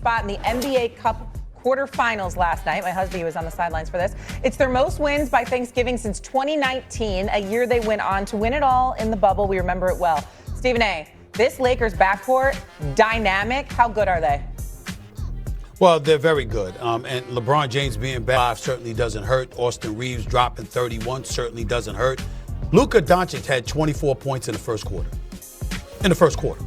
spot in the NBA Cup quarterfinals last night. My husband was on the sidelines for this. It's their most wins by Thanksgiving since 2019, a year they went on to win it all in the bubble. We remember it well. Stephen A., this Lakers backcourt, dynamic. How good are they? Well, they're very good. And LeBron James being back certainly doesn't hurt. Austin Reaves dropping 31 certainly doesn't hurt. Luka Doncic had 24 points in the first quarter.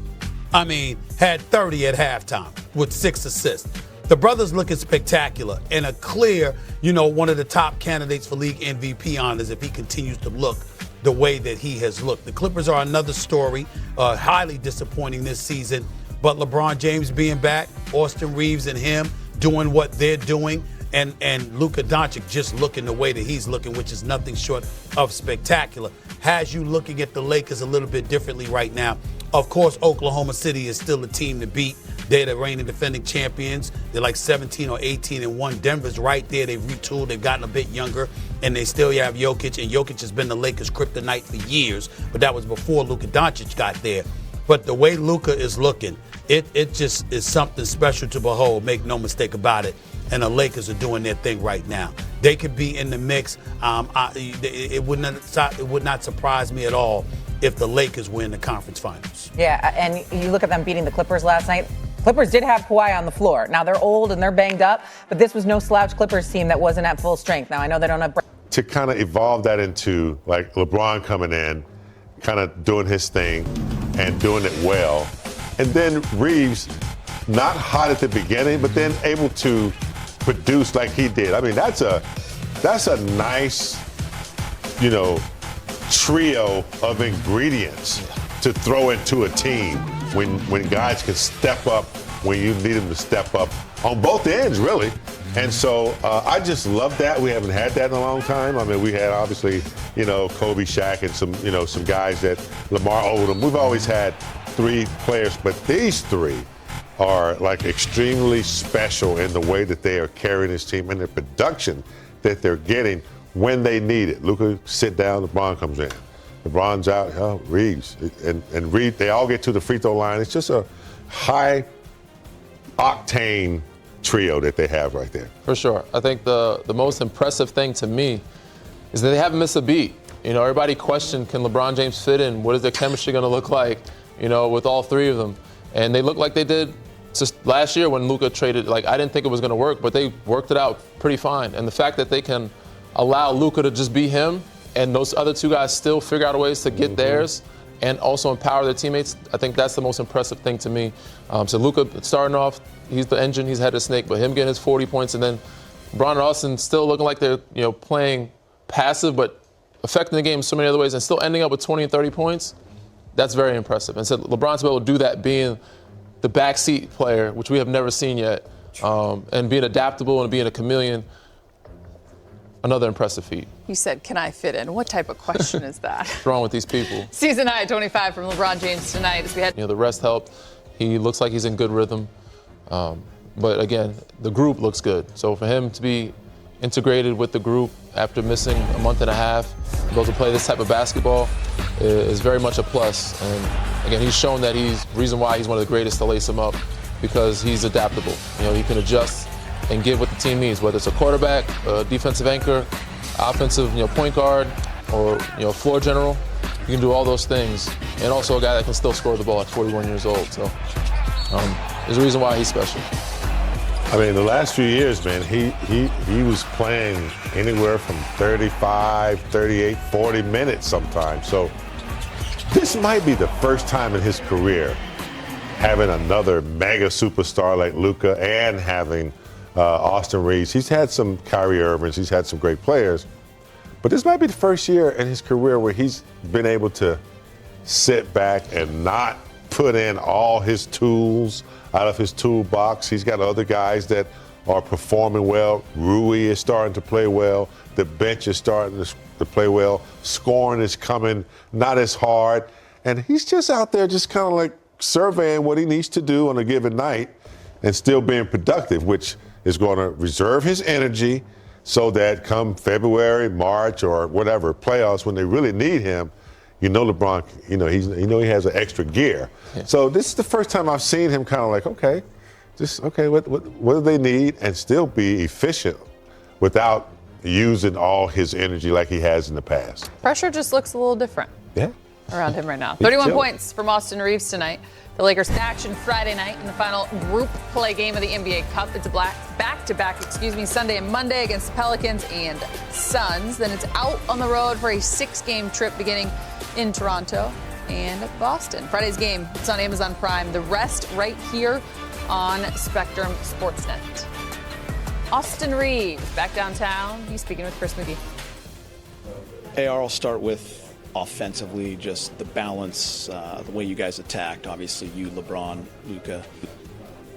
I mean, had 30 at halftime with 6 assists. The brother's looking spectacular and a clear, one of the top candidates for league MVP honors if he continues to look the way that he has looked. The Clippers are another story, highly disappointing this season. But LeBron James being back, Austin Reaves and him doing what they're doing, and Luka Doncic just looking the way that he's looking, which is nothing short of spectacular, has you looking at the Lakers a little bit differently right now. Of course, Oklahoma City is still a team to beat. They're the reigning defending champions. They're like 17 or 18-1. Denver's right there. They've retooled. They've gotten a bit younger, and they still have Jokic. And Jokic has been the Lakers' kryptonite for years, but that was before Luka Doncic got there. But the way Luka is looking, it just is something special to behold. Make no mistake about it. And the Lakers are doing their thing right now. They could be in the mix. It would not surprise me at all if the Lakers win the conference finals. Yeah, and you look at them beating the Clippers last night. Clippers did have Kawhi on the floor. Now, they're old and they're banged up, but this was no slouch Clippers team that wasn't at full strength. Now, I know they don't have... To kind of evolve that into, like, LeBron coming in, kind of doing his thing and doing it well. And then Reaves, not hot at the beginning, but then able to produce like he did. I mean, that's a nice, trio of ingredients to throw into a team when guys can step up when you need them to step up on both ends, really. And so I just love that. We haven't had that in a long time. I mean, we had obviously, Kobe, Shaq, and some guys that Lamar Odom. We've always had 3 players, but these 3 are like extremely special in the way that they are carrying this team and the production that they're getting when they need it. Luka sit down, LeBron comes in. LeBron's out, Reaves. And Reaves, they all get to the free throw line. It's just a high octane trio that they have right there. For sure. I think the most impressive thing to me is that they haven't missed a beat. Everybody questioned, can LeBron James fit in? What is their chemistry going to look like, with all 3 of them? And they look like they did just last year when Luka traded. Like, I didn't think it was going to work, but they worked it out pretty fine. And the fact that they can allow Luka to just be him and those other 2 guys still figure out ways to get theirs and also empower their teammates, I think that's the most impressive thing to me. So Luka starting off, he's the engine, he's had a snake, but him getting his 40 points and then LeBron and Austin still looking like they're playing passive but affecting the game so many other ways and still ending up with 20 and 30 points, that's very impressive. And so LeBron to be able to do that being the backseat player, which we have never seen yet, and being adaptable and being a chameleon, another impressive feat. You said, can I fit in? What type of question is that? What's wrong with these people? Season high 25 from LeBron James tonight as we had. The rest helped. He looks like he's in good rhythm. But again, the group looks good. So for him to be integrated with the group after missing a month and a half, be able to play this type of basketball is very much a plus. And again, he's shown that he's reason why he's one of the greatest to lace him up, because he's adaptable. He can adjust and give what the team needs, whether it's a quarterback, a defensive anchor, offensive point guard, or floor general. You can do all those things, and also a guy that can still score the ball at 41 years old. So there's a reason why he's special. I mean, the last few years, man, he was playing anywhere from 35, 38, 40 minutes sometimes. So this might be the first time in his career having another mega superstar like Luka and having Austin Reaves. He's had some Kyrie Irvings, he's had some great players, but this might be the first year in his career where he's been able to sit back and not put in all his tools out of his toolbox. He's got other guys that are performing well. Rui is starting to play well. The bench is starting to play well. Scoring is coming not as hard. And he's just out there just kind of like surveying what he needs to do on a given night and still being productive, which is going to reserve his energy so that come February, March, or whatever, playoffs, when they really need him, LeBron, he has an extra gear. Yeah. So this is the first time I've seen him kind of like, okay, Just, okay, what do they need, and still be efficient without using all his energy like he has in the past. Pressure just looks a little different. Yeah. Around him right now. 31 points from Austin Reaves tonight. The Lakers in action Friday night in the final group play game of the NBA Cup. It's a back-to-back, Sunday and Monday against the Pelicans and Suns. Then it's out on the road for a 6-game trip beginning in Toronto and Boston. Friday's game, it's on Amazon Prime. The rest right here on Spectrum Sportsnet. Austin Reaves back downtown. He's speaking with Chris McGee. AR, I'll start with offensively, just the balance, the way you guys attacked. Obviously, you, LeBron, Luka,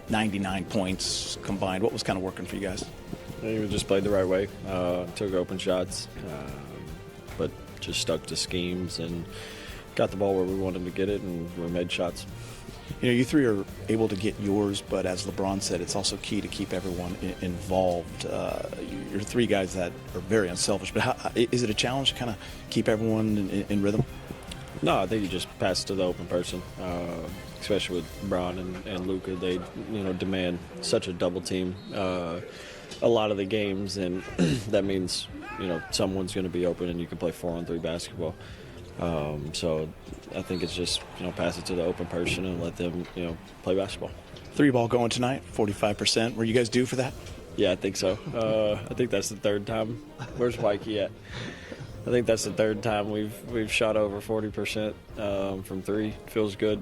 99 points combined. What was kind of working for you guys? We just played the right way, took open shots, but just stuck to schemes and got the ball where we wanted to get it, and we made shots. You know, you three are able to get yours, but as LeBron said, it's also key to keep everyone involved. You're three guys that are very unselfish, but is it a challenge to kind of keep everyone in rhythm? No, I think you just pass it to the open person, especially with Bron and Luka. They, demand such a double team a lot of the games, and that means, someone's going to be open and you can play 4-on-3 basketball. So I think it's just, pass it to the open person and let them, play basketball. 3-ball going tonight, 45%. Were you guys due for that? Yeah, I think so. I think that's the third time. Where's Mikey at? I think that's the third time we've shot over 40% from 3. Feels good.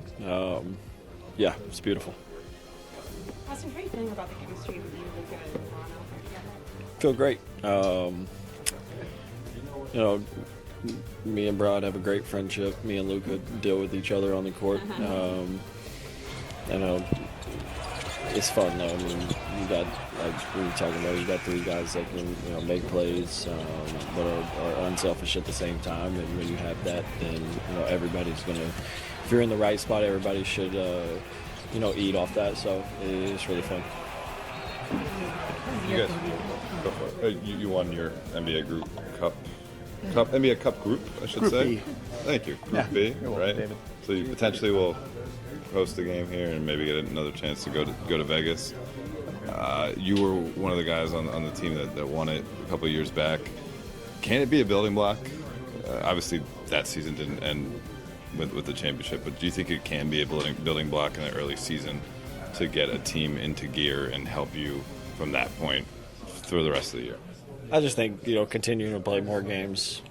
Yeah, it's beautiful. Austin, how are you feeling about the chemistry with you, Luka, and LeBron out there together? Feel great. Me and Bron have a great friendship. Me and Luka deal with each other on the court. It's fun though. I mean, you got, like we were talking about, you got 3 guys that can make plays, but are unselfish at the same time. And when you have that, then everybody's gonna. If you're in the right spot, everybody should eat off that. So it's really fun. You guys, go for it. You won your NBA Group Cup. NBA Cup group, I should say. B. Thank you. Group B, right? David. So you potentially will host the game here and maybe get another chance to go to Vegas. You were one of the guys on the team that won it a couple of years back. Can it be a building block? Obviously, that season didn't end with the championship, but do you think it can be a building block in the early season to get a team into gear and help you from that point through the rest of the year? I just think, continuing to play more games,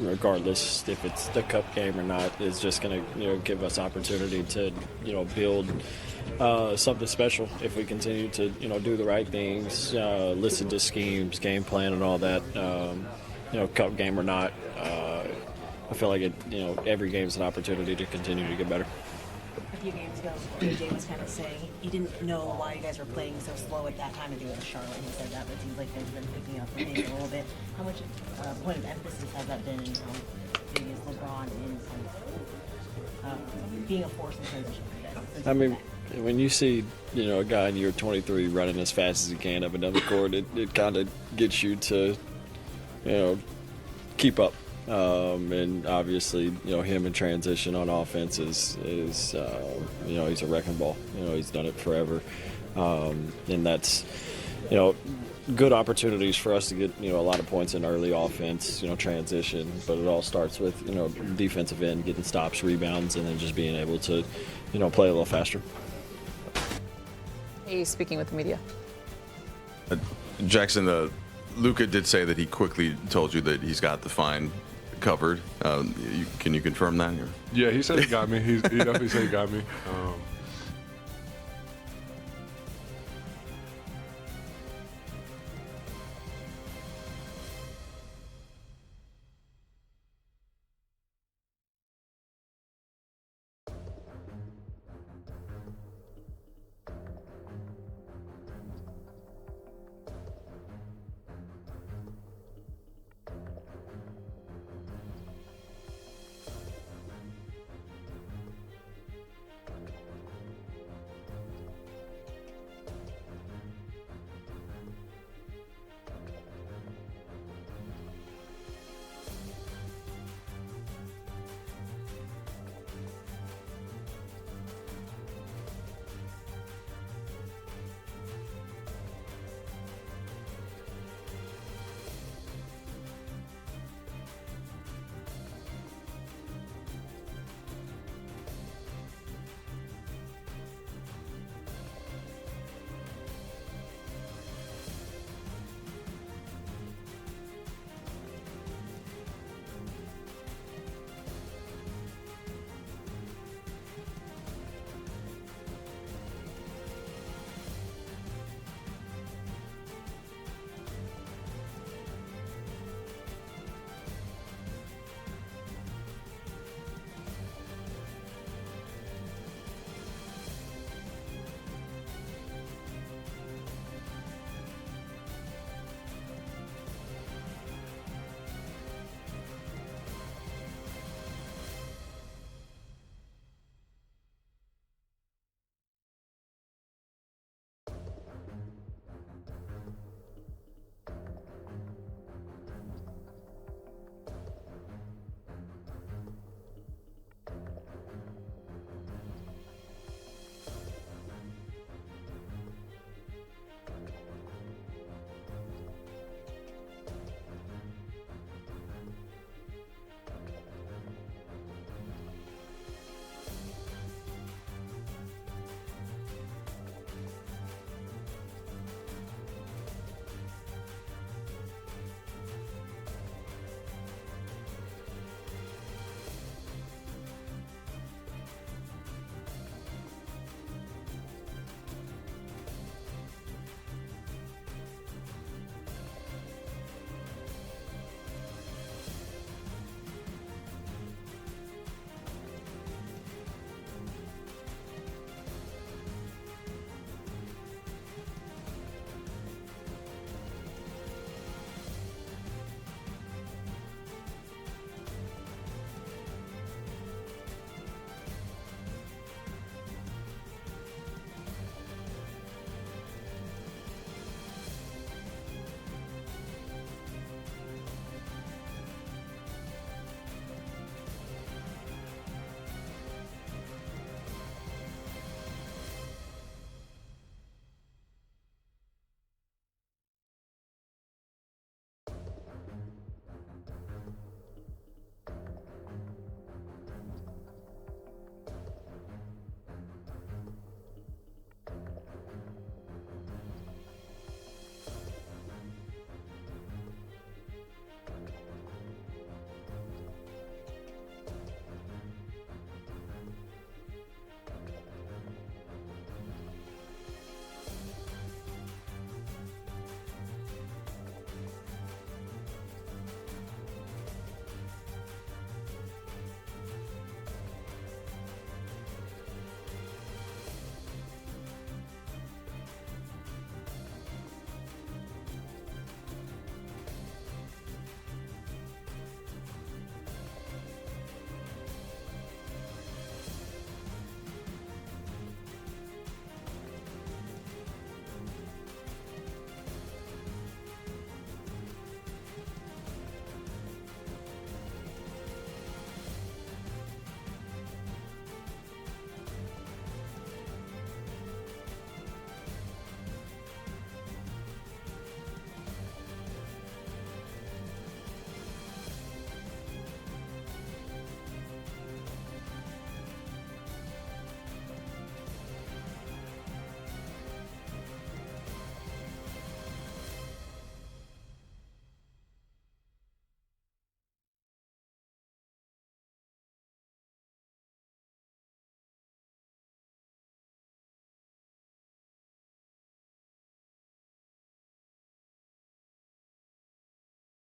regardless if it's the cup game or not, is just going to, give us opportunity to, build something special if we continue to, do the right things, listen to schemes, game plan, and all that. Cup game or not, I feel like every game's an opportunity to continue to get better. A few games ago, AJ was kind of saying he didn't know why you guys were playing so slow at that time. I think it was Sharpe who said that, but it seems like they've been picking up maybe a little bit. How much point of emphasis has that been in being as LeBron in being a force in transition for you guys? I mean, when you see, a guy in year 23 running as fast as he can up and down the court, it kind of gets you to, keep up. And obviously, him in transition on offense is he's a wrecking ball. He's done it forever. And that's, good opportunities for us to get, a lot of points in early offense, transition. But it all starts with, defensive end, getting stops, rebounds, and then just being able to, play a little faster. He's speaking with the media. Jackson, Luka did say that he quickly told you that he's got the fine covered. Can you confirm that? Yeah, he said he got me. He definitely said he got me.